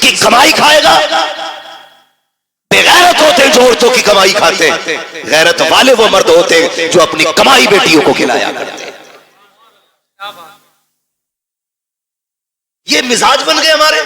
जिसकी कमाई खाएगा। बेगैरत होते हैं जो औरतों की कमाई खाते हैं, गैरत वाले वो मर्द होते हैं जो अपनी कमाई बेटियों को खिलाया करते हैं। ये मिजाज बन गए हमारे।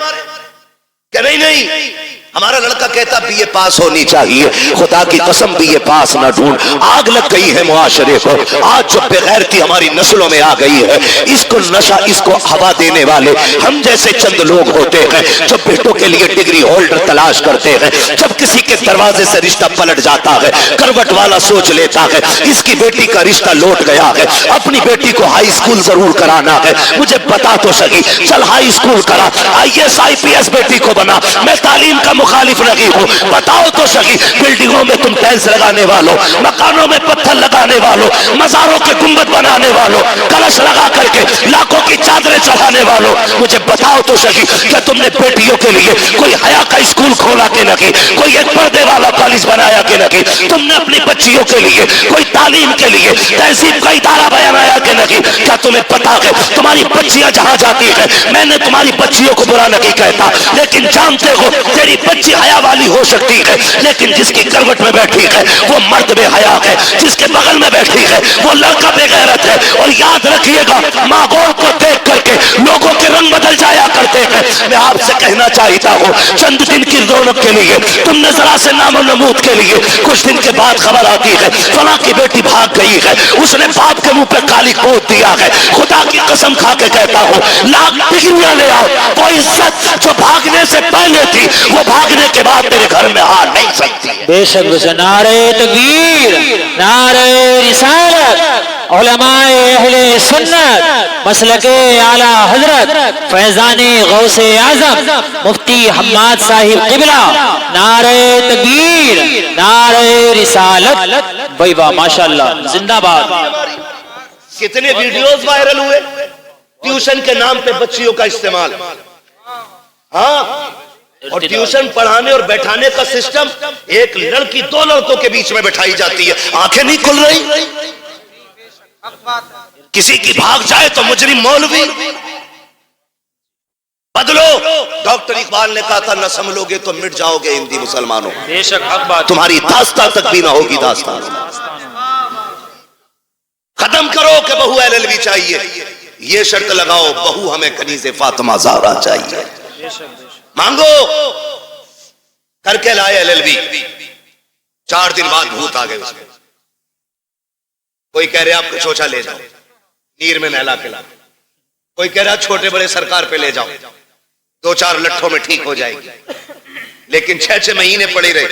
क्या नहीं, हमारा लड़का कहता बीए पास होनी चाहिए, खुदा की कसम बीए पास ना ढूंढ। आग लग गई है मुआशरे को। आज जो बेगैरती हमारी नस्लों में आ गई है, इसको नशा, इसको हवा देने वाले हम जैसे चंद लोग होते हैं जो बेटों के लिए डिग्री होल्डर तलाश करते हैं। जब किसी के दरवाजे से रिश्ता पलट जाता है, करवट वाला सोच लेता है इसकी बेटी का रिश्ता लौट गया है, अपनी बेटी को हाई स्कूल जरूर कराना है। मुझे बता तो सही, चल हाई स्कूल करा, IAS IPS बेटी को बना। मैं तालीम का मुखालिफ नहीं हूं, बताओ तो सही। बिल्डिंगों में तुम टाइल्स लगाने वालों, मकानों में पत्थर लगाने वालों, मजारों के गुंबद बनाने वालों, कलश लगा करके लाखों की चादरें चढ़ाने वालों, मुझे बताओ तो सही, क्या तुमने बेटियों के लिए कोई हया का स्कूल खोला के नहीं, कोई एक पर्दे वाला कॉलेज बनाया के नहीं, तुमने अपनी बच्चियों के लिए कोई तालीम के लिए तहजीब का इदारा बनाया के नहीं? क्या तुम्हें पता है तुम्हारी बच्चियां जहां जाती है, मैंने तुम्हारी बच्चियों को बुरा नहीं कहता, लेकिन जानते हो तेरी बच्ची हया वाली हो सकती है, लेकिन जिसकी करवट में बैठी है वो मर्द बेहया है, जिसके बगल में बैठी है वो लड़का बेगैरत है। और याद रखिएगा, माहौल को देख करके लोगों के रंग बदल जाया करते हैं। मैं आपसे कहना चाहता हूँ, चंद दिन की रौनक के लिए तुमने जरा से नामो नमूद के लिए कुछ दिन के बाद खबर आती है फला की बेटी भाग गई है, उसने बाप के मुंह पे काली पोत दिया है। खुदा की कसम खा के कहता हूँ, लाख डिग्रियां ले आओ, वो इज्जत जो भागने से पहले थी वो भागने के बाद तेरे घर में आ नहीं सकती है। बेशक नारे तकबीर, नारे रिसालत, उलमाए अहले सुन्नत, मसलके आला हजरत फैजाने गौसे आजम मुफ्ती हम्माद साहिब किबला, नारे तकबीर, नारे रिसालत। भाई वाह, माशाअल्लाह, जिंदाबाद। कितने वीडियोस वायरल हुए ट्यूशन के नाम पे बच्चियों का इस्तेमाल। हाँ, और ट्यूशन पढ़ाने और बैठाने का सिस्टम, एक लड़की दो लड़कों के बीच में बैठाई जाती है, आंखें नहीं खुल रही। किसी की भाग जाए तो मुजरिम मौलवी। बदलो, डॉक्टर इकबाल ने कहा था, न संभलोगे तो मिट जाओगे हिंदी मुसलमानों। बेशक हक बात, तुम्हारी दास्तां तक भी ना होगी दास्तां। खत्म करो कि बहू LLB चाहिए, ये शर्त लगाओ बहू हमें कनीज़े फातिमा ज़हरा चाहिए। मांगो, करके लाए LLB, 4 दिन बाद भूत आ गए उसमें। कोई कह रहे आपको चोचा ले जाओ, नीर में नहला के ला। कोई कह रहा छोटे बड़े सरकार पे ले जाओ, 2-4 लट्ठों में ठीक हो जाएगी। लेकिन 6-6 महीने पड़े रहे,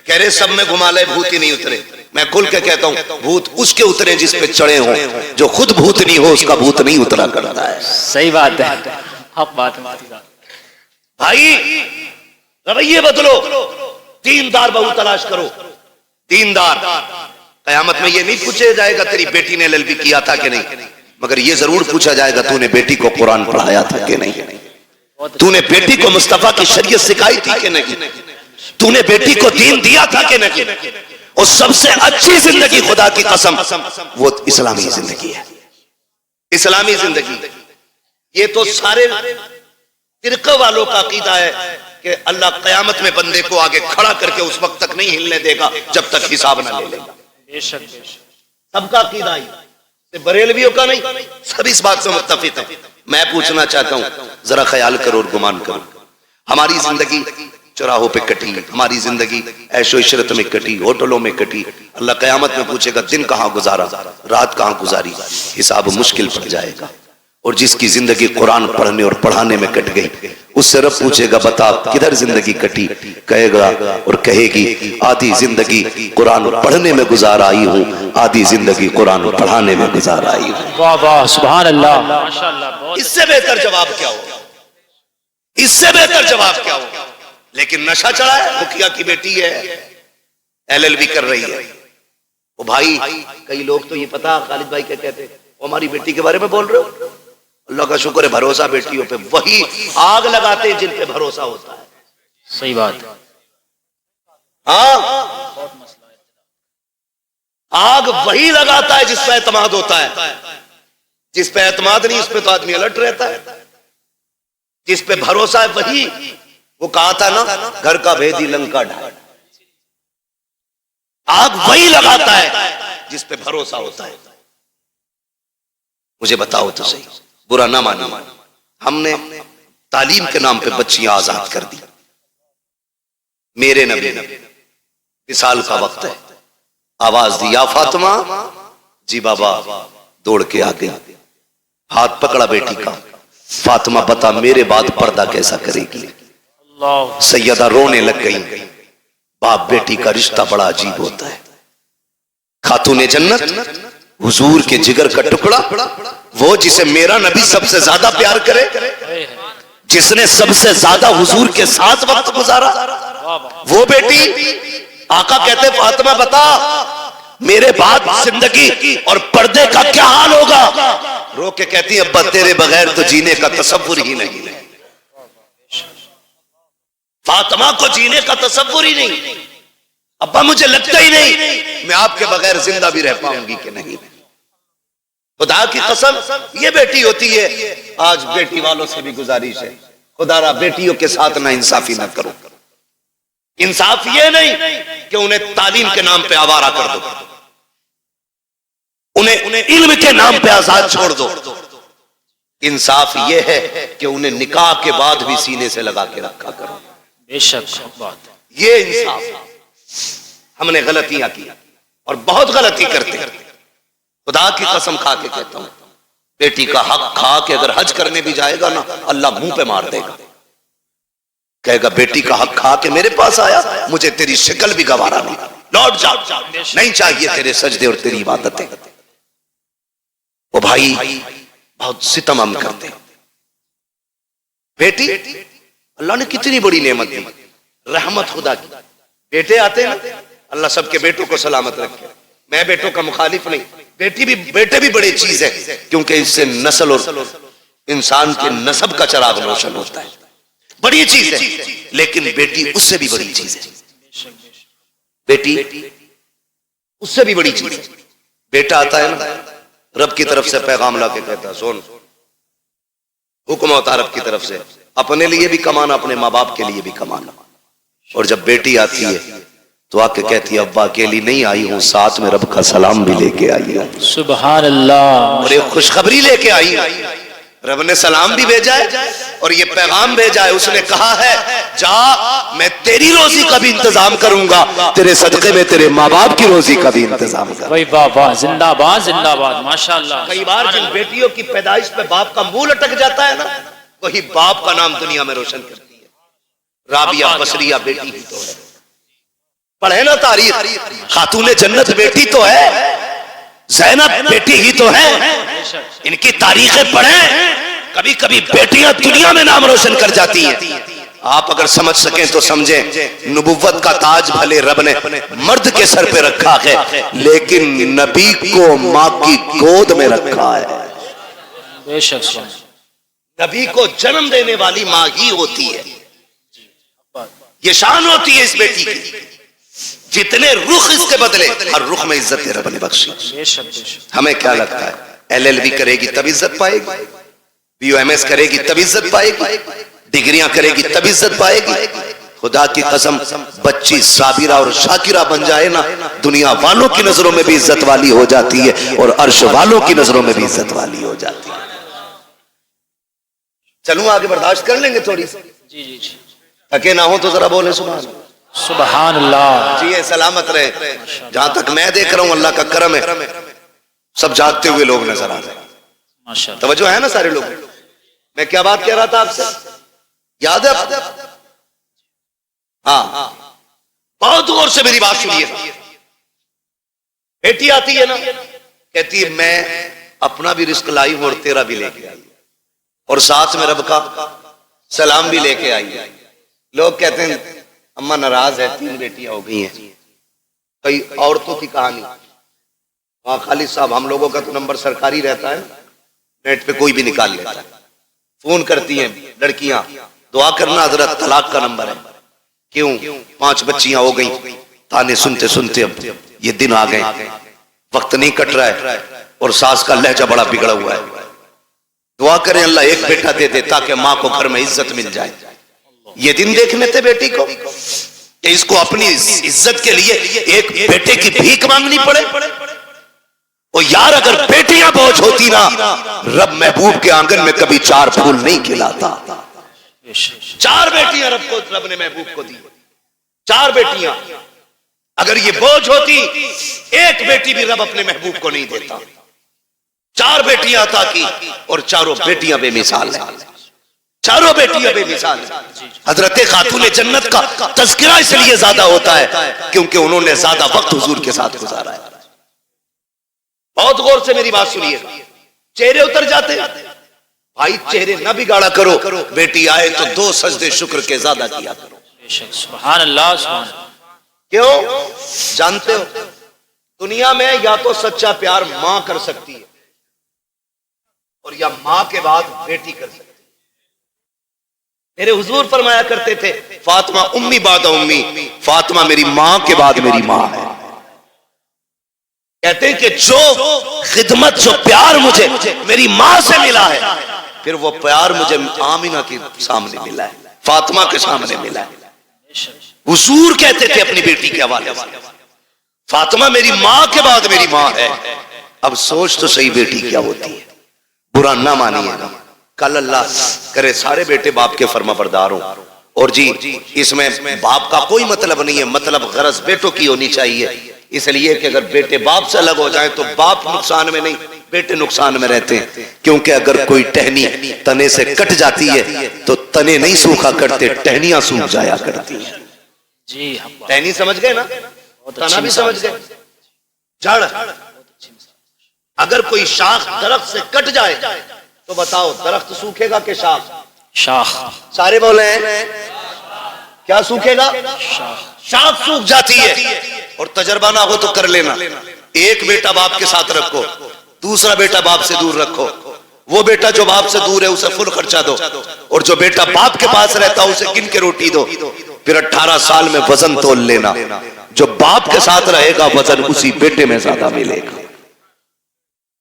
कह रहे सब में घुमा ले, भूत ही नहीं उतरे। मैं खुल के कहता हूं, भूत उसके उतरे जिस पे चढ़े हो, जो खुद भूत नहीं हो उसका भूत नहीं उतरा करता है। सही बात है, हक बात है भाई। रवैये बदलो, दीनदार बहू तलाश करो, दीनदार। कयामत में ये नहीं पूछा जाएगा तेरी बेटी ने LLB किया था कि नहीं, मगर ये जरूर पूछा जाएगा तूने बेटी को कुरान पढ़ाया था कि नहीं, तूने बेटी को मुस्तफा की शरीयत सिखाई थी कि नहीं, तूने बेटी को दीन दिया था कि नहीं। और सबसे अच्छी जिंदगी, खुदा की कसम, वो इस्लामी जिंदगी है, इस्लामी जिंदगी। ये तो सारे फिरके वालों का अकीदा है कि अल्लाह कयामत में बंदे को आगे खड़ा करके उस वक्त तक नहीं हिलने देगा जब तक हिसाब ना ले लेगा। सबका अकीदा है, बरेलवियों का नहीं, सब इस बात से मुत्तफिक है। मैं पूछना चाहता हूं, जरा ख्याल करो और गुमान करो, हमारी जिंदगी चौराहों पे कटी, हमारी जिंदगी ऐशो इशरत में कटी, होटलों में कटी। अल्लाह कयामत में पूछेगा दिन कहां गुजारा, रात कहां गुजारी, हिसाब मुश्किल पड़ जाएगा। और जिसकी जिंदगी कुरान पढ़ने और पढ़ाने में कट गई, उससे रब पूछेगा बता किधर जिंदगी कटी, कहेगा और कहेगी आधी जिंदगी कुरान पढ़ने में गुजार आई हूँ, आधी जिंदगी कुरान पढ़ाने में गुजार आई हूँ। वाह वाह, सुभान अल्लाह, माशाअल्लाह। इससे बेहतर जवाब क्या होगा, इससे बेहतर जवाब क्या होगा। लेकिन नशा चढ़ा है, मुखिया की बेटी है, LLB कर रही है। ओ भाई, कई लोग तो ये पता खालिद भाई क्या कहते हैं, हमारी बेटी के बारे में बोल रहे हो, अल्लाह का शुक्र है भरोसा बेटियों पे, वही आग लगाते हैं जिन पे भरोसा होता है। सही बात। हाँ, आग वही लगाता है जिस पे एतमाद होता है, जिस पे एतमाद नहीं उस पे तो आदमी अलर्ट रहता है, जिस पे भरोसा है वही वो कहा था ना, घर का भेदी लंका ढाए। आग वही लगाता है जिस पे भरोसा होता है। मुझे बताओ तो सही, बुरा ना मानो, हमने तालीम के नाम पे बच्चियां आजाद कर दी। मेरे नबी विसाल का वक्त है, आवाज दी, या फातिमा। जी बाबा दौड़ के आ गई, हाथ पकड़ा बेटी का। फातिमा बता मेरे बाद पर्दा कैसा करेगी? सैयदा रोने लग गई। बाप बेटी का रिश्ता बड़ा अजीब होता है। खातूने जन्नत, हुजूर के जिगर का टुकड़ा, वो जिसे मेरा नबी सबसे ज्यादा प्यार करे, जिसने सबसे ज्यादा हुजूर के साथ वक्त गुजारा, वो बेटी। आका कहते फातिमा बता मेरे बाद जिंदगी और पर्दे का क्या हाल होगा? रो के कहती अब्बा तेरे बगैर तो जीने का तसव्वुर ही नहीं है। फातिमा को जीने का तसव्वुर ही नहीं। अब्बा मुझे लगता ही नहीं मैं आपके बगैर जिंदा भी रह पाऊंगी कि नहीं। खुदा की कसम ये बेटी होती है। आज बेटी वालों से भी गुजारिश है, खुदारा बेटियों के साथ ना इंसाफी ना करो। इंसाफ ये नहीं कि उन्हें तालीम के नाम पे आवारा कर दो, उन्हें इल्म के नाम पे आजाद छोड़ दो। इंसाफ ये है कि उन्हें निकाह के बाद भी सीने से लगा के रखा करो। बेशक बात, ये इंसाफ। हमने गलतियां की और बहुत गलती करते। खुदा की कसम खा के कहता हूं, बेटी का हक खा के अगर हज करने भी जाएगा ना, अल्लाह मुंह पे मार देगा। कहेगा बेटी का हक खा के मेरे पास आया, मुझे तेरी शक्ल भी गवारा नहीं, लौट जा, नहीं चाहिए तेरे सजदे और तेरी इबादतें। वो भाई बहुत सितम हम करते। बेटी अल्लाह ने कितनी बड़ी नेमत दी, रहमत खुदा की। बेटे आते हैं ना, अल्लाह सबके बेटों को सलामत रखे। मैं बेटों का मुखालिफ नहीं, बेटे भी बड़ी चीज है, क्योंकि इससे नस्ल और इंसान के नस्ब का चराग रोशन होता है। बड़ी चीज है, लेकिन बेटी उससे भी बड़ी चीज है। बेटी उससे भी बड़ी चीज है। बेटा आता है ना, रब की तरफ से पैगाम ला के कहता है सुन, हुक्म होता है रब की तरफ से, अपने लिए भी कमाना, अपने माँ बाप के लिए भी कमाना। और जब बेटी आती है तो आके कहती है अब्बा अकेली नहीं आई हूं, साथ में रब का सलाम भी लेके आई हूं। सुभान अल्लाह। और एक खुशखबरी लेके आई, रब ने सलाम भी भेजा है और ये पैगाम भेजा है। उसने कहा है जा, मैं तेरी रोजी का भी इंतजाम करूंगा, तेरे सदके में तेरे माँ बाप की रोजी का भी इंतजाम करूंगा। वही वाह, जिंदाबाद जिंदाबाद, माशाअल्लाह। कई बार जिन बेटियों की पैदाइश पे बाप का मुंह लटक जाता है ना, वही बाप का नाम दुनिया में रोशन करती है। राबिया बसरिया बेटी ही तो है, पढ़े ना तारीख, खातूने जन्नत बेटी तो है, ज़ैनब बेटी ही तो है। इनकी तारीखें पढ़ें, कभी कभी बेटियां दुनिया में नाम रोशन कर जाती हैं। आप अगर समझ सकें तो समझें, नबुव्वत का ताज भले रब ने मर्द के सर पे रखा है, लेकिन नबी को माँ की गोद में रखा है। बेशक नबी को जन्म देने वाली माँ ही होती है। ये शान होती है इस बेटी की। जितने रुख इसके बदले, हर रुख में इज्जत रब ने बख्शी। हमें क्या लगता है, LLB करेगी तब इज्जत पाएगी, BUMS करेगी तब इज्जत पाएगी, डिग्रियां करेगी तब इज्जत पाएगी? खुदा की कसम, बच्ची साबिरा और शाकिरा बन जाए ना, दुनिया वालों की नजरों में भी इज्जत वाली हो जाती है और अर्श वालों की नजरों में भी इज्जत वाली हो जाती है। चलूं आगे, बर्दाश्त कर लेंगे थोड़ी सी? जी जी जी, थके ना हो तो जरा बोले सुभान सुभान अल्लाह। जी सलामत रहे। जहां तक मैं देख रहा हूं अल्लाह का करम है, सब जागते हुए लोग नजर आ रहे हैं। माशाअल्लाह, तवज्जो है ना सारे लोग? मैं क्या बात कह रहा था आपसे, याद है? हाँ, बहुत गौर से मेरी बात सुनिए। बेटी आती है ना, कहती है मैं अपना भी रिस्क लाई हूं और तेरा भी लेके आई, और साथ में रब का सलाम भी लेके आई। लोग कहते हैं अम्मा नाराज है, 3 बेटियां हो गई हैं। कई औरतों की कहानी, वहां खालिद साहब, हम लोगों का तो नंबर सरकारी रहता है, नेट पे कोई भी निकाल लेता है। फोन करती हैं लड़कियां, दुआ करना हजरत तलाक का नंबर है। क्यों? 5 बच्चियां हो गई, ताने सुनते सुनते अब ये दिन आ गए, वक्त नहीं कट रहा है और सास का लहजा बड़ा बिगड़ा हुआ है। दुआ करें अल्लाह एक बेटा दे दे ताकि माँ को घर में इज्जत मिल जाए। ये दिन देखने थे बेटी को कि इसको अपनी इज्जत के लिए एक बेटे की भीख मांगनी पड़े। और यार अगर बेटियां बोझ होती ना, रब महबूब के आंगन में कभी 4 फूल नहीं खिलाता। 4 बेटियां रब ने महबूब को दी, 4 बेटियां। अगर ये बोझ होती, एक बेटी भी रब अपने महबूब को नहीं देता। 4 बेटियां अता की और चारों बेटियां बेमिसाल हैं, चारों बेटियां बेमिसाल हैं। हजरत खातून जन्नत का तज़किरा इसलिए ज्यादा होता है क्योंकि उन्होंने ज्यादा वक्त हुजूर के साथ गुजारा है। बहुत गौर से मेरी बात सुनिएगा, चेहरे उतर जाते भाई, चेहरे ना बिगाड़ा करो। बेटी आए तो 2 सजदे शुक्र के ज्यादा किया करो। सुभान अल्लाह, सुभान अल्लाह। क्यों? जानते हो दुनिया में या तो सच्चा प्यार मां कर सकती है और या मां के बाद बेटी कर सकती है। मेरे हुजूर फरमाया करते थे, फातिमा उम्मी बाद उम्मी, फातिमा मेरी मां के बाद मेरी मां है। कहते हैं कि जो खिदमत, जो प्यार मुझे मेरी मां से मिला है, फिर वो प्यार मुझे आमिना के सामने मिला है, फातिमा के सामने मिला है। हुजूर कहते थे अपनी बेटी के हवाले से, फातिमा मेरी मां के बाद मेरी मां है। अब सोच तो सही बेटी क्या होती है, बुरा ना मानिएगा। कल अल्लाह करे सारे बेटे बाप के फर्माबरदार हो। और जी इसमें बाप का कोई मतलब नहीं है, मतलब गरज बेटों की होनी चाहिए। इसलिए कि अगर बेटे बाप से अलग हो जाए तो बाप नुकसान में नहीं, बेटे नुकसान में रहते हैं। क्योंकि अगर कोई टहनी तने से कट जाती है तो तने नहीं सूखा करते, टहनियां सूख जाया करती हैं। जी टहनी समझ गए ना, तना भी समझ गए, जड़। अगर कोई शाख दरख्त से कट जाए तो बताओ दरख्त सूखेगा कि शाख? शाख। सारे बोले हैं क्या सूखेगा? शाख सूख जाती है। और तजर्बा ना हो तो कर लेना, एक बेटा बाप के साथ रखो, दूसरा बेटा बाप से दूर रखो। वो बेटा जो बाप से दूर है उसे फुल खर्चा दो, और जो बेटा बाप के पास रहता है उसे गिन के रोटी दो। फिर 18 साल में वजन तोल लेना, जो बाप के साथ रहेगा वजन उसी बेटे में ज्यादा मिलेगा।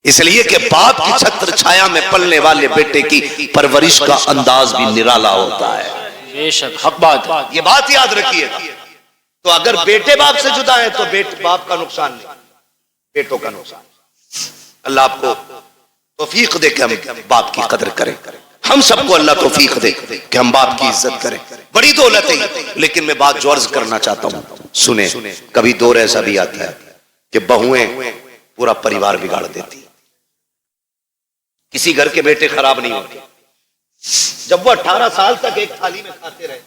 इसलिए कि बाप की छत्र छाया में पलने वाले बेटे की परवरिश का अंदाज भी निराला होता है। बेशक हक बात, ये बात याद रखिएगा। तो अगर बेटे बाप से जुदा है तो बाप का नुकसान नहीं, बेटों का नुकसान। अल्लाह आपको तौफीक दे कि हम बाप की कदर करें। हम सबको अल्लाह तौफीक दे कि हम बाप की इज्जत करें। बड़ी दौलत है, लेकिन मैं बात जो अर्ज करना चाहता हूं सुने। कभी दौर ऐसा भी आता है कि बहुएं पूरा परिवार बिगाड़ देती। किसी घर के बेटे खराब नहीं होते। जब वो 18 साल तक एक थाली में खाते रहे,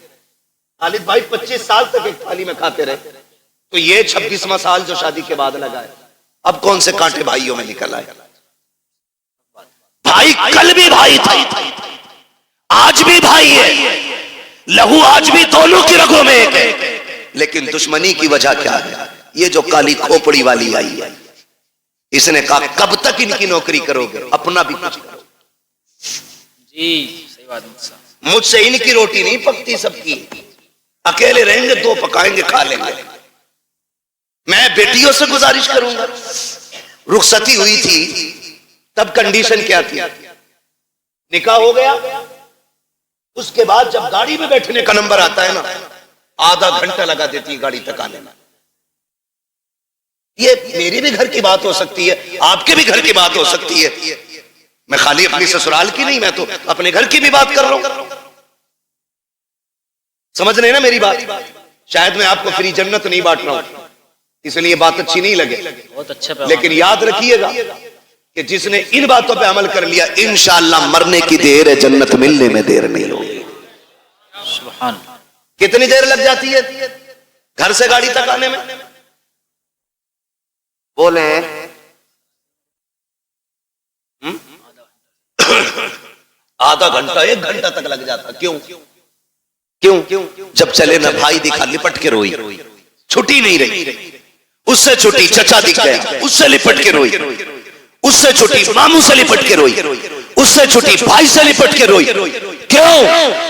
खालिद भाई 25 साल तक एक थाली में खाते रहे, तो ये 26वां साल जो शादी के बाद लगा है, अब कौन से कांटे भाइयों में निकल आए। भाई कल भी भाई था, आज भी भाई है, लहू आज भी दोनों की रगों में एक है। लेकिन दुश्मनी की वजह क्या है? ये जो काली खोपड़ी वाली आई है, इसने कहा कब तक इनकी नौकरी करोगे, अपना भी कुछ करो। जी सही बात, मुझसे इनकी रोटी नहीं पकती, सबकी। अकेले रहेंगे, 2 पकाएंगे, खा लेंगे। मैं बेटियों से गुजारिश करूंगा। रुखसती हुई थी तब कंडीशन क्या थी? निकाह हो गया, उसके बाद जब गाड़ी में बैठने का नंबर आता है ना, आधा घंटा लगा देती है गाड़ी तक आने में। ये मेरी भी घर की बात हो सकती है, आपके भी घर की बात हो सकती है। मैं खाली अपनी ससुराल की नहीं, मैं तो अपने घर की भी बात कर रहा हूं। समझ रहे ना मेरी बात? शायद मैं आपको फ्री जन्नत नहीं बांट रहा हूं, इसलिए बात अच्छी नहीं लगे। बहुत अच्छा, लेकिन याद रखिएगा कि जिसने इन बातों पे अमल कर लिया, इंशाअल्लाह मरने की देर है, जन्नत मिलने में देर नहीं होगी। सुभान। कितनी देर लग जाती है घर से गाड़ी तक आने में? बोले आधा घंटा, 1 घंटा तक लग जाता। क्यों? जब चले ना भाई दिखा, लिपट के रोई, छुट्टी नहीं रही। उससे छुट्टी चचा दिख गया, उससे लिपट के रोई। उससे छुट्टी मामू से लिपट के रोई, उससे छुट्टी भाई से लिपट के रोई। क्यों?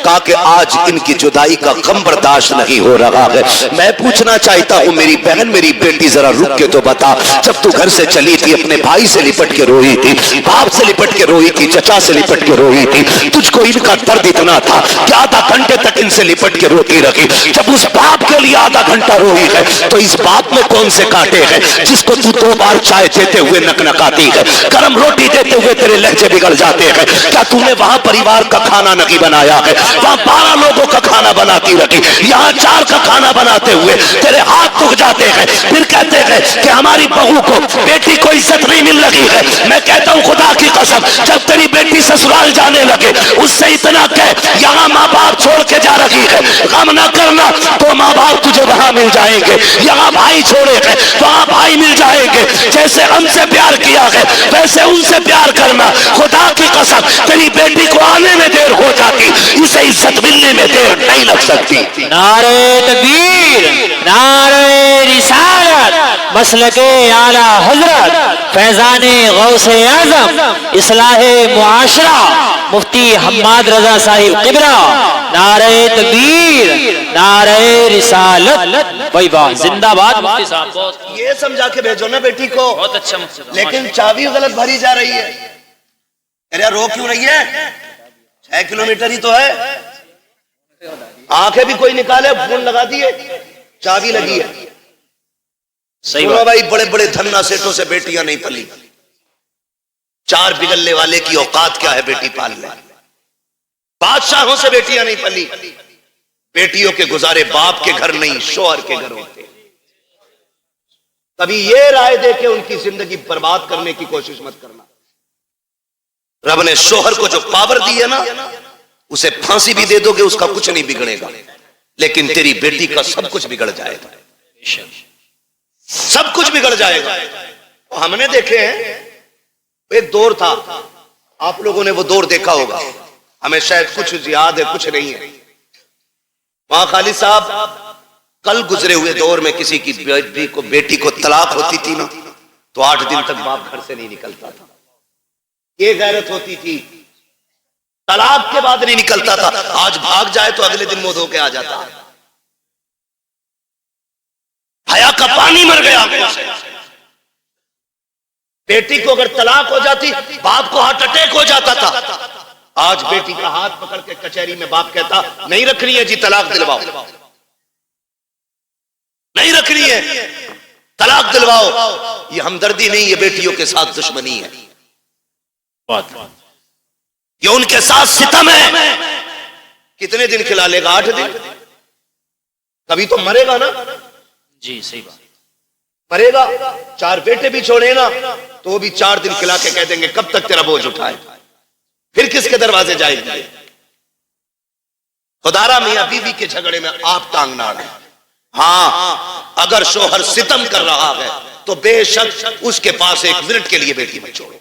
कहा कि आज इनकी जुदाई का गम बर्दाश्त नहीं हो रहा है। मैं पूछना चाहता हूं मेरी बहन, मेरी बेटी, जरा रुक के तो बता, जब तू घर से चली थी अपने भाई से लिपट के रोई थी, बाप से लिपट के रोई थी, चचा से लिपट के रोई थी, तुझको इनका दर्द इतना था कि आधा घंटे तक इन से लिपट के रोती रखी। जब उस बाप के लिए आधा घंटा रोई है तो इस बाप में कौन से कांटे हैं जिसको तू 2 बार चाय देते हुए नकनकाती है, गरम रोटी देते हुए तेरे लहजे बिगड़ जाते हैं। क्या तूने वहां परिवार का खाना नहीं बनाया है? वहां 12 लोगों का खाना बनाती रखी, यहाँ 4 का खाना बनाते हुए तेरे हाथ दुख जाते हैं। फिर कहते हैं कि हमारी बहू को, बेटी को इज्जत नहीं मिल रही है। मैं कहता हूं खुदा की कसम, जब तेरी बेटी ससुराल जाने लगे उससे इतना कह, यहाँ माँ बाप छोड़ के जा रही है, गम ना करना, तो माँ बाप तुझे वहां मिल जाएंगे। यहाँ भाई छोड़े हैं, वहां भाई मिल जाएंगे। जैसे हमसे प्यार किया है वैसे उनसे प्यार करना। खुदा की कसम, तेरी बेटी को आने में देर हो जाती, इसे इज्जत मिलने में देर नहीं लग सकती। नारे तकबीर, नारे रिसालत, मसलके आला हजरत, फैजाने गौसे आजम, इस्लाहे मुआशरा, मुफ्ती हम्माद रजा साहिब किबरा। नारे तकबीर, नारे रिसालत, वही बात जिंदाबाद। मुफ्ती साहब बहुत ये समझा के भेजो ना बेटी को। बहुत अच्छा मुफ्ती साहब। लेकिन चाबी गलत भरी जा रही है। अरे रो क्यों रही है? 6 किलोमीटर ही तो है। आंखें भी कोई निकाले, फोन लगा दिए, चाबी लगी है। सही सुनो बात। भाई, बड़े बड़े धन्ना सेठों से बेटियां नहीं पली। 4 बिगलने वाले की औकात क्या है बेटी पालने? बादशाहों से बेटियां नहीं पली। बेटियों के गुजारे बाप के घर नहीं, शोहर के घर होते। कभी ये राय दे के उनकी जिंदगी बर्बाद करने की कोशिश मत करना। रब ने शोहर को जो पावर दी है ना, उसे फांसी भी दे दोगे उसका कुछ नहीं बिगड़ेगा, लेकिन तेरी बेटी का सब कुछ बिगड़ जाएगा, सब कुछ बिगड़ जाएगा। तो हमने देखे हैं, एक दौर था, आप लोगों ने वो दौर देखा होगा, हमें शायद कुछ याद है कुछ नहीं है। वहां खालिद साहब, कल गुजरे हुए दौर में किसी की बेटी को तलाक होती थी ना, तो 8 दिन तक बाप घर से नहीं निकलता था। ये गैरत होती थी, तलाक के बाद नहीं निकलता था। आज भाग जाए तो अगले दिन मुंह धो के आ जाता है। हया का पानी मर गया आंखों से। बेटी को अगर तलाक हो जाती, बाप को हार्ट अटैक हो जाता था। आज बेटी का हाथ पकड़ के कचहरी में बाप कहता, नहीं रखनी है जी, तलाक दिलवाओ, नहीं रखनी है, तलाक दिलवाओ। ये हमदर्दी नहीं, ये बेटियों के साथ दुश्मनी है, ये उनके साथ सितम है। कितने दिन खिला लेगा? 8 दिन। कभी तो मरेगा ना जी, सही बात। मरेगा। 4 बेटे भी छोड़े ना, तो भी 4 दिन खिला के कह देंगे कब तक तेरा बोझ उठाए, फिर किसके दरवाजे जाएगी? खुदारा मियां बीवी के झगड़े में आप टांग ना अड़ाएं। हाँ, अगर शोहर सितम कर रहा है तो बेशक उसके पास 1 मिनट के लिए बेटी मत छोड़ो,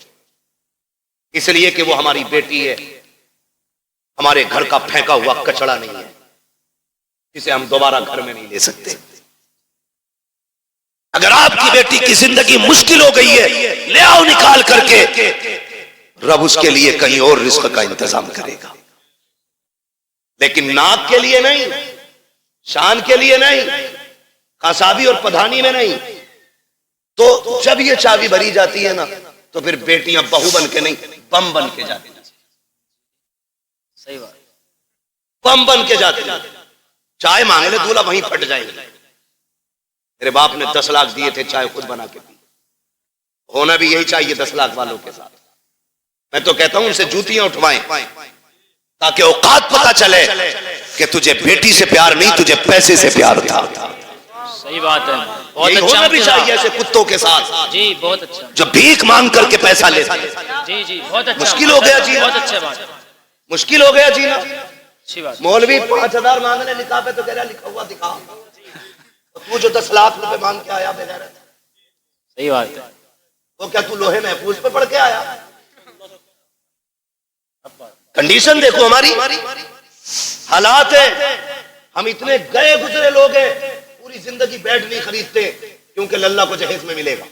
इसलिए कि वो हमारी बेटी है, हमारे घर का फेंका हुआ कचड़ा नहीं है, जिसे हम दोबारा घर में नहीं ले सकते। अगर आपकी बेटी की जिंदगी मुश्किल हो गई है, ले आओ निकाल करके, रब उसके लिए कहीं और रिस्क का इंतजाम करेगा, लेकिन नाक के लिए नहीं, शान के लिए नहीं, कासाबी और पधानी में नहीं। तो जब ये चाबी भरी जाती है ना, तो फिर बेटियां बहू बन के नहीं, बम बन के जाती हैं। सही बात। बम बन के जाती हैं। चाय मांगे ले दूल्हा, वहीं फट जाएगी। मेरे बाप ने 10 लाख दिए थे, चाय खुद बना के पी। होना भी यही चाहिए 10 लाख वालों के साथ। मैं तो कहता हूं उनसे जूतियां उठवाएं, ताकि औकात पता चले कि तुझे बेटी से प्यार नहीं, तुझे पैसे से प्यार था। सही बात है, बहुत अच्छा। होना भी चाहिए ऐसे कुत्तों के साथ जी, बहुत अच्छा। जो भीख मांग करके पैसा लेते हैं। जी जी, बहुत अच्छा। मुश्किल हो गया जीना, बहुत अच्छा बात, मुश्किल हो गया जीना। अच्छी बात। मौलवी 5000 मांगने निकाह पे तो कह रहा लिखा हुआ दिखा, तू जो 10 लाख रुपए मांग के आया बेगैरत। सही बात है। तो क्या तू लोहे महफूज पे पढ़ के आया? कंडीशन देखो हमारी, हालात है। हम इतने गए गुजरे लोग हैं, पूरी जिंदगी बेड नहीं खरीदते, क्योंकि लल्ला को जहेज में मिलेगा।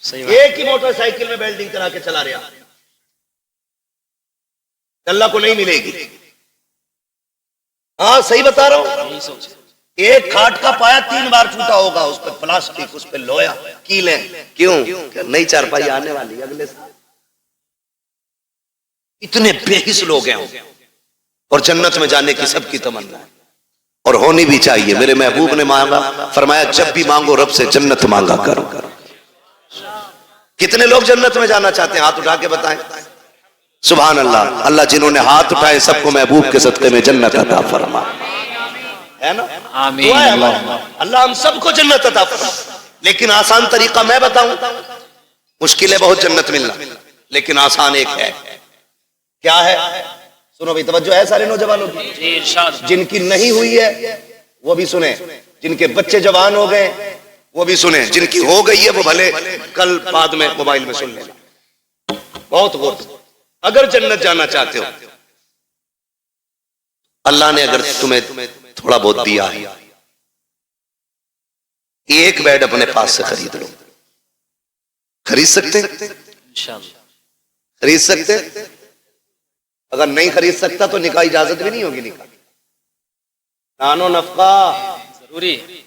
सही बात। एक ही मोटरसाइकिल में वेल्डिंग करा के चला रहा, लल्ला को नहीं मिलेगी। हाँ सही बता रहा हूं। यही सोच। एक खाट का पाया 3 बार टूटा होगा, उस पर प्लास्टिक, उस पर लोहा, कीले। क्यों? नई चारपाई आने वाली अगले साल। इतने बेहिस लोग हैं, और जन्नत में जाने की सबकी तमन्ना है और होनी भी चाहिए। मेरे महबूब ने मांगा, फरमाया जब भी मांगो रब से जन्नत मांगा करो। कितने लोग जन्नत में जाना चाहते हैं? हाथ उठा के बताएं। सुभान अल्लाह। अल्लाह जिन्होंने हाथ उठाए सबको महबूब के सदके में जन्नत अता फरमा, है ना? आमीन। अल्लाह हम सबको जन्नत अता फरमा। लेकिन आसान तरीका मैं बताऊं, मुश्किल है बहुत जन्नत मिलना, लेकिन आसान एक है। क्या है? सुनो भाई, तवज्जो है सारे नौजवानों की। जी इरशाद। जिनकी नहीं हुई है वो भी सुने, जिनके बच्चे जवान हो गए वो भी सुने, जिनकी हो गई है वो भले कल बाद में मोबाइल में सुन लेना। बहुत गौर से, अगर जन्नत जाना चाहते हो, अल्लाह ने अगर तुम्हें थोड़ा बहुत दिया है, एक बेड अपने पास से खरीद लो। खरीद सकते? इंशाअल्लाह खरीद सकते? अगर नहीं खरीद सकता तो निकाह इजाजत भी नहीं होगी। निकाह नानो नफका जरूरी।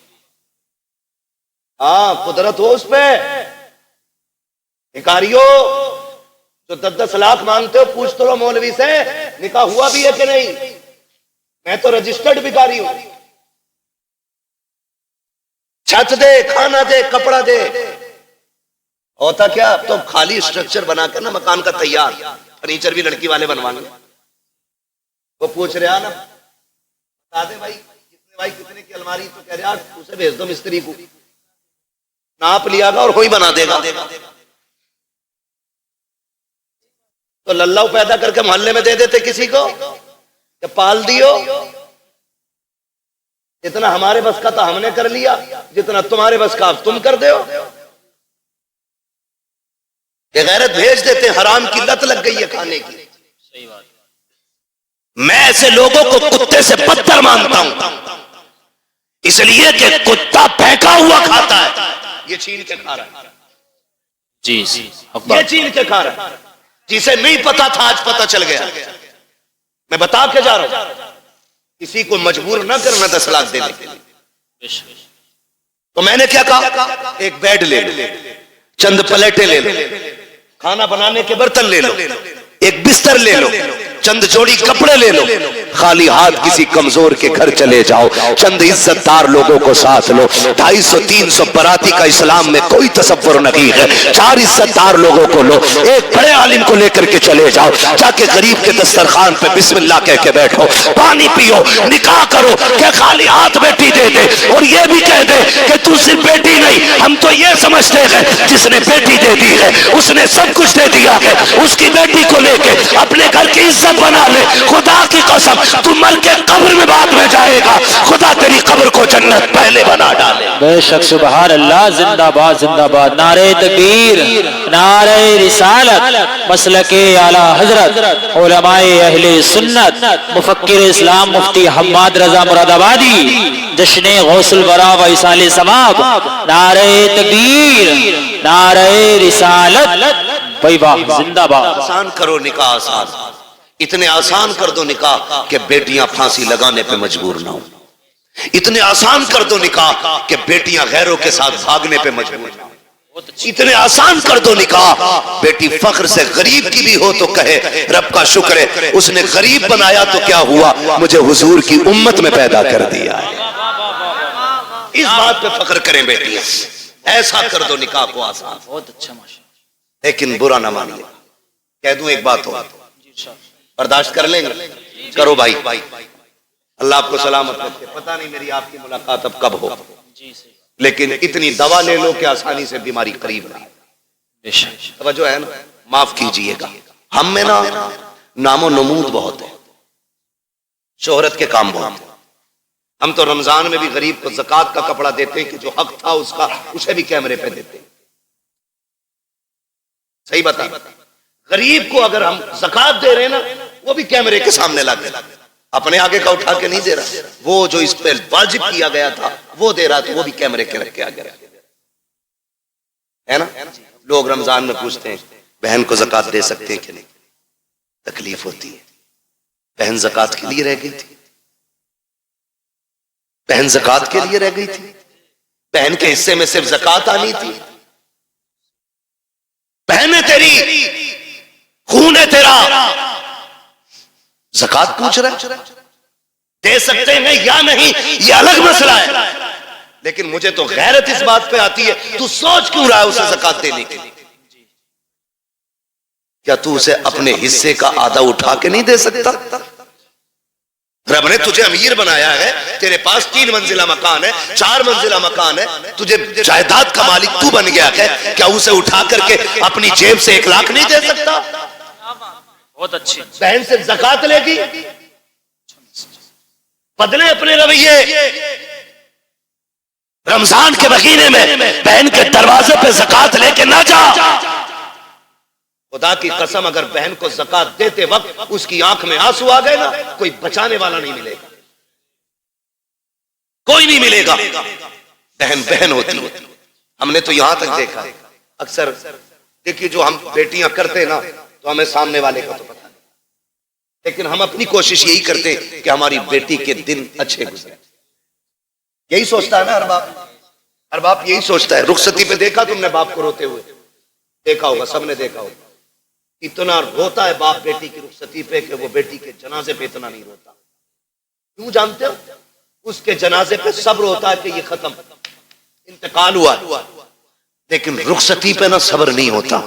हाँ, कुदरत हो उस पे। भिखारियों जो 10-10 लाख मांगते हो, पूछ तो लो मौलवी से निकाह हुआ भी है कि नहीं। मैं तो रजिस्टर्ड भिखारी हूं। छत दे, खाना दे, कपड़ा दे। होता क्या, तो खाली स्ट्रक्चर बनाकर ना मकान का तैयार, फर्नीचर भी लड़की वाले बनवाने। वो पूछ रहा ना, बता दे भाई कितने की अलमारी, तो कह रहा उसे भेज दो मिस्त्री को, नाप लियागा और वही बना देगा। तो लल्लाऊ पैदा करके मोहल्ले में दे देते किसी को, कि पाल दियो। जितना हमारे बस का था हमने कर लिया, जितना तुम्हारे बस का तुम कर दो। बेगैरत भेज देते, हराम की लत लग गई है खाने की। सही बात। मैं ऐसे लोगों को कुत्ते से बदतर मानता हूं, इसलिए कि कुत्ता फेंका हुआ खाता है, ये छीन के खा रहा है। जी ये छीन के खा रहा है। जिसे नहीं पता था आज पता चल गया। मैं बता के जा रहा हूं, किसी को मजबूर ना करना 10 लाख देने के लिए। तो मैंने क्या कहा, एक बेड ले लो, चंद प्लेटें ले लो, खाना बनाने के बर्तन ले लो, एक बिस्तर ले लो, चंद जोड़ी कपड़े ले लो, खाली हाथ किसी कमजोर के घर चले जाओ, चंद इज्जतदार लोगों को साथ लो। 250-300 बराती का इस्लाम में कोई तसव्वुर नहीं है। 4 इज्जतदार लोगों को लो, एक बड़े आलिम को लेकर के चले जाओ, जाके गरीब के दस्तरखान पे बिस्मिल्लाह कह के बैठो, पानी पियो, निकाह करो। क्या खाली हाथ बेटी दे दे और ये भी कह दे कि तू सिर्फ बेटी नहीं, हम तो ये समझते हैं जिसने बेटी दे दी है उसने सब कुछ दे दिया है। उसकी बेटी को लेके अपने घर की इज्जत बना ले। खुदा की कसम, तू मर के कब्र में बाद में जाएगा, खुदा तेरी कब्र को जन्नत पहले बना डाले। बेशक सुभान अल्लाह। जिंदाबाद जिंदाबाद। नारे तकबीर, नारे रिसालत, मसलके आला हजरत, उलमाए अहले सुन्नत, मुफक्किर इस्लाम मुफ्ती हम्माद रजा मुरादाबादी, जश्ने गौसुल बरा व इसाले समाब। नारे तकबीर, नारे रिसालत, भाई वाह, जिंदाबाद। आसान करो निकाह, आसान, इतने आसान कर दो निकाह कि बेटियां फांसी लगाने पे मजबूर ना हो। इतने आसान कर दो निकाह कि बेटियां गैरों के साथ भागने पे मजबूर ना हो। इतने आसान कर दो निकाह, बेटी फख्र से गरीब की भी हो तो कहे रब का शुक्र है उसने गरीब बनाया तो क्या हुआ, मुझे हुजूर की उम्मत में पैदा कर दिया है। इस बात पे फख्र करें बेटियां। ऐसा कर दो निकाह को आसान। बहुत अच्छा माशा। लेकिन बुरा ना मान ले। कह दूं एक बात हो, बर्दाश्त कर लेंगे? करो भाई, अल्लाह आपको सलामत रखे। पता नहीं मेरी आपकी मुलाकात अब कब हो, लेकिन इतनी दवा ले लो कि आसानी से बीमारी करीब ना। तवज्जो है ना? माफ कीजिएगा, हम में ना नामो नमूद बहुत है, शोहरत के काम बहुत है। हम तो रमजान में भी गरीब को ज़कात का कपड़ा देते हैं कि जो हक था उसका, उसे भी कैमरे पे देते हैं। सही बता, गरीब को अगर हम ज़कात दे रहे हैं ना, वो भी कैमरे के सामने ला के, अपने आगे का उठा के नहीं दे रहा। वो जो इस पे वाजिब किया गया था वो दे रहा, तो वो भी कैमरे के रख के आगे रख, है ना? लोग रमजान में पूछते हैं बहन को ज़कात दे सकते हैं कि नहीं, तकलीफ होती है। बहन ज़कात के लिए रह गई थी, बहन ज़कात के लिए रह गई थी, बहन के हिस्से में सिर्फ ज़कात आनी थी। बहन है तेरी, खून है तेरा, ज़कात पूछ रहा है, दे सकते हैं या नहीं ये अलग मसला है, लेकिन मुझे तो गैरत इस बात पे आती है, तू सोच क्यों रहा है उसे ज़कात देने के लिए? क्या तू उसे अपने हिस्से का आधा उठा के नहीं दे सकता? रब ने तुझे अमीर बनाया है, तेरे पास 3 मंजिला मकान है, 4 मंजिला मकान है, तुझे जायदाद का मालिक तू बन गया है, क्या उसे उठा करके अपनी जेब से 1 लाख नहीं दे सकता? बहुत अच्छी। बहन से ज़कात लेगी, बदले अपने रवैये। रमजान के महीने में बहन के दरवाजे पे ज़कात लेके ना जा। खुदा की कसम, अगर बहन को ज़कात देते वक्त उसकी आंख में आंसू आ गए ना, कोई बचाने वाला नहीं मिलेगा, कोई नहीं मिलेगा। बहन बहन होती है। हमने तो यहां तक देखा, अक्सर देखिए जो हम बेटियां करते ना, तो हमें सामने वाले का तो पता नहीं, लेकिन हम अपनी कोशिश यही करते कि हमारी बेटी के दिन अच्छे गुजरे। यही सोचता है ना हर बाप यही सोचता है। रुखसती पे देखा तुमने बाप को रोते हुए? देखा होगा, सबने देखा होगा। इतना रोता है बाप बेटी की रुखसती पे कि वो बेटी के जनाजे पे इतना नहीं रोता। क्यों जानते हो? उसके जनाजे पे सब्र होता है कि ये खत्म, इंतकाल हुआ, लेकिन रुखसती पे ना सब्र नहीं होता।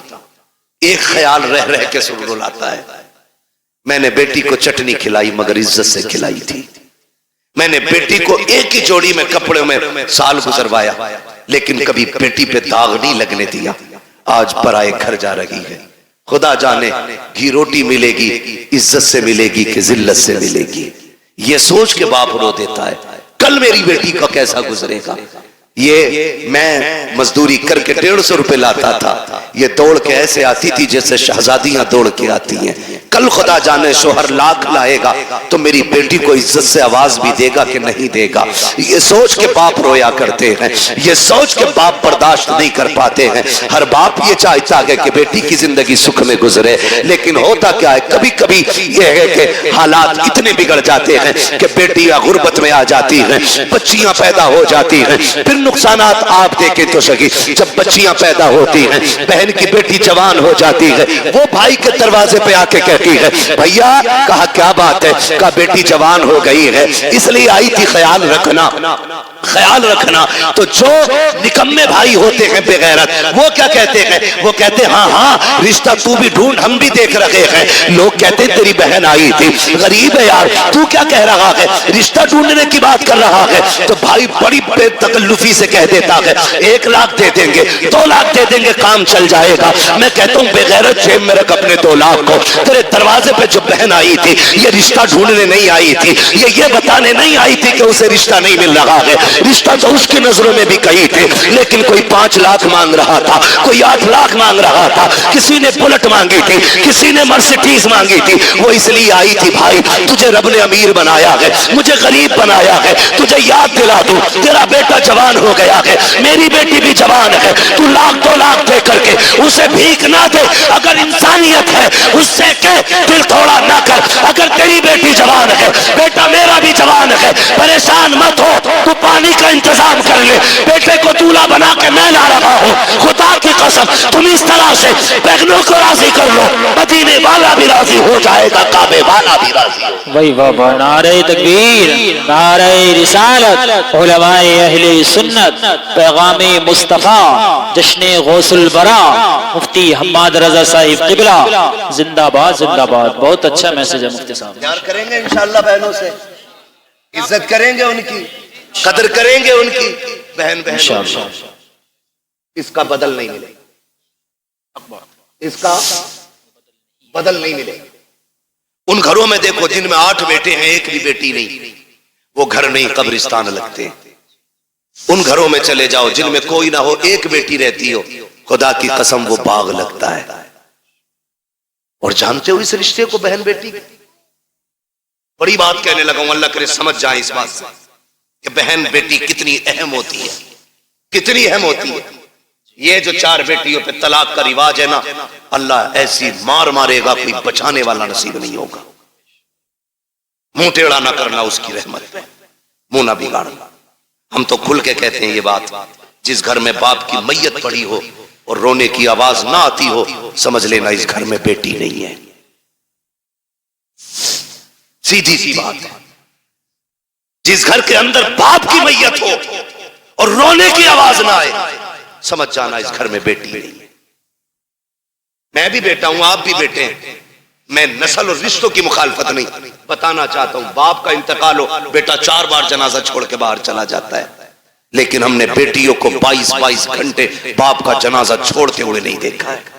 एक ख्याल रह रह के सुर रुलाता है, मैंने बेटी को चटनी खिलाई मगर इज्जत से खिलाई थी। मैंने बेटी को एक ही जोड़ी में कपड़े में साल गुजरवाया, लेकिन कभी बेटी पे दाग नहीं लगने दिया। आज पराए घर जा रही है, खुदा जाने घी रोटी मिलेगी, इज्जत से मिलेगी कि जिल्लत से मिलेगी। ये सोच के बाप रो देता है, कल मेरी बेटी का कैसा गुजरेगा। ये मैं मजदूरी करके 150 रुपए लाता था, ये दौड़ के ऐसे आती थी जैसे शहजादियां दौड़ के आती हैं। कल खुदा जाने शोहर लाख लाएगा तो मेरी बेटी को इज्जत से आवाज भी देगा कि नहीं देगा। ये सोच के बाप रोया करते हैं, ये सोच के बाप बर्दाश्त नहीं कर पाते हैं। हर बाप ये चाहता है कि बेटी की जिंदगी सुख में गुजरे, लेकिन होता क्या है, कभी कभी ये है कि हालात इतने बिगड़ जाते हैं कि बेटियां गुर्बत में आ जाती हैं, बच्चियां पैदा हो जाती हैं। फिर नुकसानात आप देखें तो सही, जब बच्चियां पैदा होती हैं, बहन की बेटी जवान हो जाती है, वो भाई के दरवाजे पे आके कहती है, भैया कहा क्या बात है? कहा बेटी जवान हो गई है इसलिए आई थी, ख्याल रखना, ख्याल रखना। तो जो निकम्मे भाई होते हैं बेगैरत, वो क्या कहते हैं? वो कहते हाँ हाँ रिश्ता तू भी ढूंढ, हम भी देख रहे हैं। लोग कहते तेरी बहन आई थी, गरीब है यार, तू क्या कह रहा है, रिश्ता ढूंढने की बात कर रहा है। तो भाई बड़ी बेतकल्लुफी से कह देता है 1 लाख दे देंगे, 2 लाख दे देंगे, काम चल जाएगा। मैं कहता हूँ बेगैरत, जेब में रख अपने 2 लाख को। तेरे दरवाजे पे जो बहन आई थी, ये रिश्ता ढूंढने नहीं आई थी, ये बताने नहीं आई थी कि उसे रिश्ता नहीं मिल रहा है। रिश्ता तो उसकी नजरों में भी कही थी, लेकिन कोई 5 लाख मांग रहा था, कोई 8 लाख मांग रहा था, किसी ने बुलेट मांगी थी, किसी ने मर्सिडीज मांगी थी। वो इसलिए आई थी भाई, तुझे रब ने अमीर बनाया है, मुझे गरीब बनाया है, तुझे याद दिला दूं तेरा बेटा जवान हो गया है, मेरी बेटी भी जवान है। तू 1-2 लाख दे करके उसे भीख ना दे, अगर इंसानियत है उससे कह दिल थोड़ा ना कर। अगर तेरी बेटी जवान है, बेटा मेरा भी जवान है, परेशान मत हो, तू पानी का इंतजाम कर ले, बेटे को दूल्हा बना के मैं ला रहा हूँ। खुदा की कसम तुम इस तरह से बहनों को राजी कर लो, मदीने वाला भी राजी हो जाएगा, काबे वाला भी राजी हो। वही बाबा, नारे तकबीर, नारे रिसालत, उलमाए अहले सुन्नत, पैगामे मुस्तफा, जश्ने गौसुल बरा, मुफ्ती हम्माद रजा साहिब किबला, जिंदाबाद जिंदाबाद। बहुत अच्छा मैसेज है मुफ्ती साहब। प्यार करेंगे इंशाअल्लाह बहनों से, इज्जत करेंगे उनकी, कदर करेंगे उनकी, बहन इसका बदल नहीं मिलेगा, इसका बदल नहीं मिलेगा। उन घरों में देखो जिनमें 8 बेटे हैं, एक भी बेटी नहीं, वो घर नहीं कब्रिस्तान लगते। उन घरों में चले जाओ जिनमें कोई ना हो, एक बेटी रहती हो, खुदा की कसम वो बाग लगता है। और जानते हो इस रिश्ते को, बहन बेटी, बड़ी बात कहने लगा हूं, अल्लाह करे समझ जाए इस बात से कि बहन बेटी कितनी अहम होती है, कितनी अहम होती है। ये जो 4 बेटियों पे तलाक का रिवाज है ना, अल्लाह ऐसी मार मारेगा, कोई बचाने वाला नसीब नहीं होगा। मुंह टेढ़ा ना करना उसकी रहमत पे, मुंह ना बिगाड़ना। हम तो खुल के कहते हैं ये बात, जिस घर में बाप की मैयत पड़ी हो और रोने की आवाज ना आती हो, समझ लेना इस घर में बेटी नहीं है। सीधी सी बात है। जिस घर के अंदर बाप की मैयत हो और रोने की आवाज ना आए, समझ जाना इस घर में बेटी नहीं है। मैं भी बेटा हूं, आप भी बेटे हैं। मैं नस्ल और रिश्तों की मुखालफत नहीं, बताना चाहता हूं बाप का इंतकाल हो, बेटा 4 बार जनाजा छोड़ के बाहर चला जाता है, लेकिन हमने बेटियों को 22-22 घंटे बाप का जनाजा छोड़ते हुए नहीं देखा है।